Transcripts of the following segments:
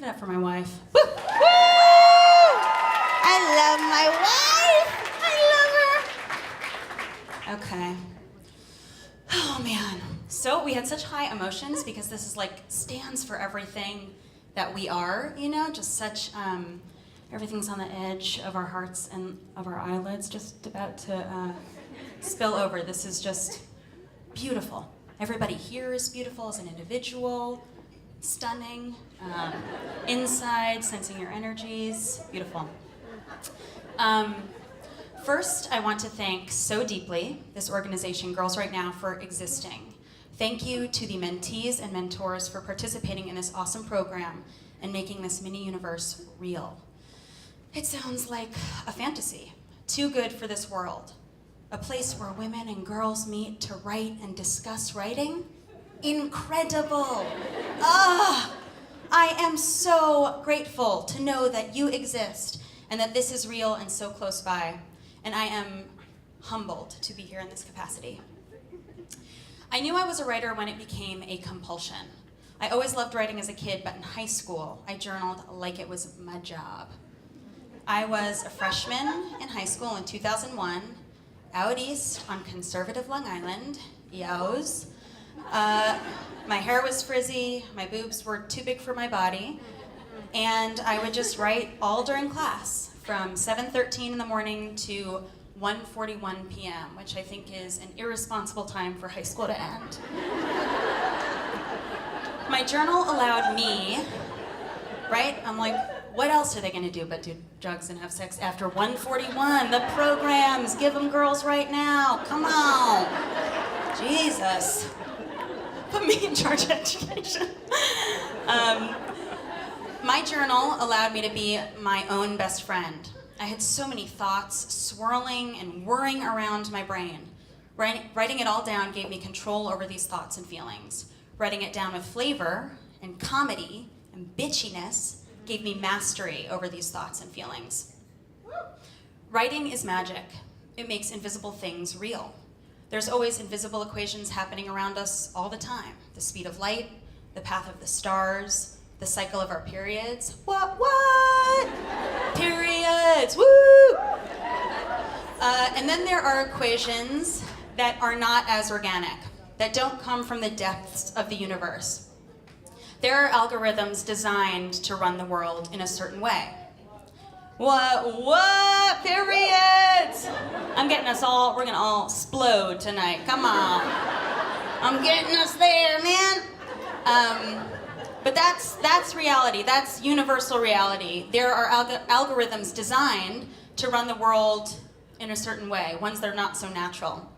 Give it up for my wife. Woo! Woo! I love my wife. I love her. Okay. Oh man. So we had such high emotions because this is like stands for everything that we are, you know, just such, everything's on the edge of our hearts and of our eyelids, just about to spill over. This is just beautiful. Everybody here is beautiful as an individual, stunning, inside, sensing your energies, beautiful. First, I want to thank so deeply this organization, Girls Right Now, for existing. Thank you to the mentees and mentors for participating in this awesome program and making this mini universe real. It sounds like a fantasy, too good for this world. A place where women and girls meet to write and discuss writing? Incredible! Ah! I am so grateful to know that you exist and that this is real and so close by. And I am humbled to be here in this capacity. I knew I was a writer when it became a compulsion. I always loved writing as a kid, but in high school, I journaled like it was my job. I was a freshman in high school in 2001, out east on conservative Long Island, yows. My hair was frizzy, my boobs were too big for my body, and I would just write all during class, from 7:13 in the morning to 1:41 p.m., which I think is an irresponsible time for high school to end. My journal allowed me, right? I'm like, what else are they gonna do but do drugs and have sex after 1:41? The programs, give them Girls Right Now, come on. Jesus. Put me in charge of education. My journal allowed me to be my own best friend. I had so many thoughts swirling and whirring around my brain. Writing it all down gave me control over these thoughts and feelings. Writing it down with flavor and comedy and bitchiness gave me mastery over these thoughts and feelings. Writing is magic. It makes invisible things real. There's always invisible equations happening around us all the time. The speed of light, the path of the stars, the cycle of our periods. What? Periods, woo! And then there are equations that are not as organic, that don't come from the depths of the universe. There are algorithms designed to run the world in a certain way. What? Periods! I'm getting us all, we're gonna all explode tonight, come on. I'm getting us there, man. But that's reality, that's universal reality. There are algorithms designed to run the world in a certain way, ones that are not so natural.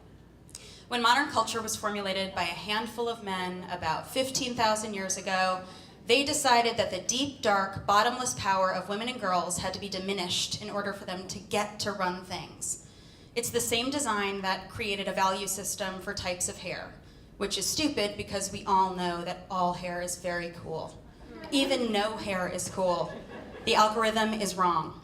When modern culture was formulated by a handful of men about 15,000 years ago, they decided that the deep, dark, bottomless power of women and girls had to be diminished in order for them to get to run things. It's the same design that created a value system for types of hair, which is stupid because we all know that all hair is very cool. Even no hair is cool. The algorithm is wrong.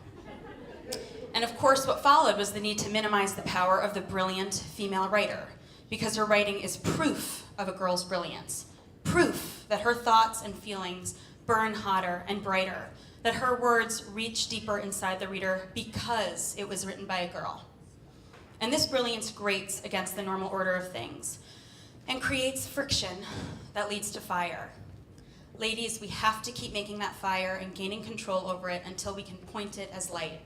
And of course, what followed was the need to minimize the power of the brilliant female writer, because her writing is proof of a girl's brilliance, proof that her thoughts and feelings burn hotter and brighter, that her words reach deeper inside the reader because it was written by a girl. And this brilliance grates against the normal order of things and creates friction that leads to fire. Ladies, we have to keep making that fire and gaining control over it until we can point it as light.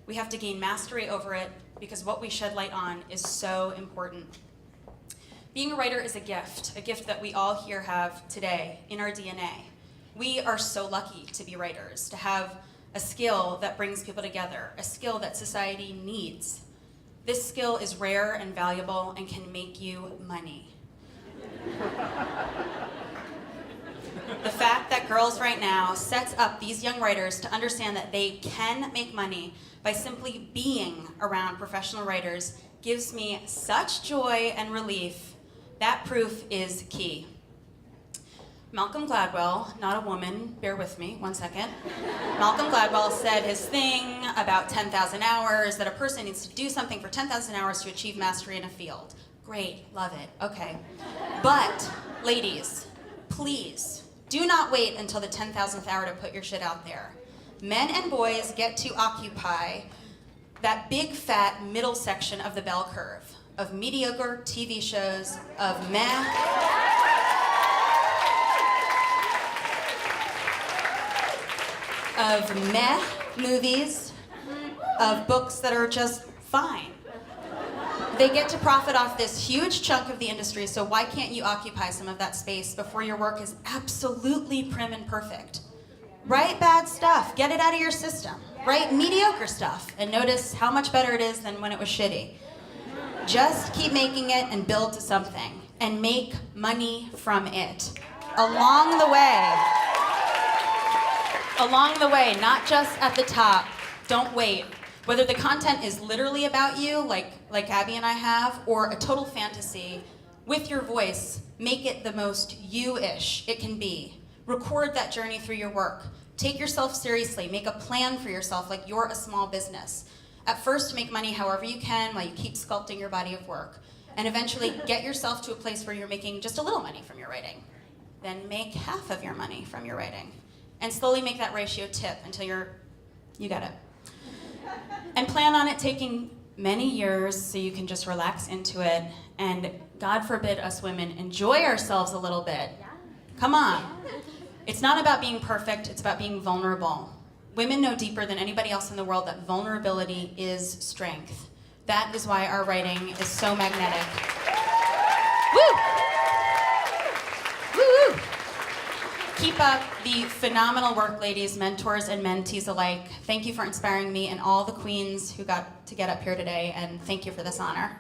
We have to gain mastery over it because what we shed light on is so important. Being a writer is a gift that we all here have today in our DNA. We are so lucky to be writers, to have a skill that brings people together, a skill that society needs. This skill is rare and valuable and can make you money. The fact that Girls Right Now sets up these young writers to understand that they can make money by simply being around professional writers gives me such joy and relief. That proof is key. Malcolm Gladwell, not a woman, bear with me 1 second. Malcolm Gladwell said his thing about 10,000 hours, that a person needs to do something for 10,000 hours to achieve mastery in a field. Great, love it, okay. But, ladies, please Do not wait until the 10,000th hour to put your shit out there. Men and boys get to occupy that big fat middle section of the bell curve of mediocre TV shows, of meh movies, of books that are just fine. They get to profit off this huge chunk of the industry, so why can't you occupy some of that space before your work is absolutely prim and perfect? Write bad stuff, get it out of your system. Write mediocre stuff, and notice how much better it is than when it was shitty. Just keep making it and build to something, and make money from it. Along the way, not just at the top. Don't wait. Whether the content is literally about you, like Abby and I have, or a total fantasy, with your voice, make it the most you-ish it can be. Record that journey through your work. Take yourself seriously. Make a plan for yourself like you're a small business. At first, make money however you can while you keep sculpting your body of work. And eventually, get yourself to a place where you're making just a little money from your writing. Then make half of your money from your writing. And slowly make that ratio tip until you got it. And plan on it taking many years so you can just relax into it and, God forbid, us women enjoy ourselves a little bit. Come on. It's not about being perfect, it's about being vulnerable. Women know deeper than anybody else in the world that vulnerability is strength. That is why our writing is so magnetic. Woo! Woo! Keep up the phenomenal work, ladies, mentors, and mentees alike. Thank you for inspiring me and all the queens who got to get up here today, and thank you for this honor.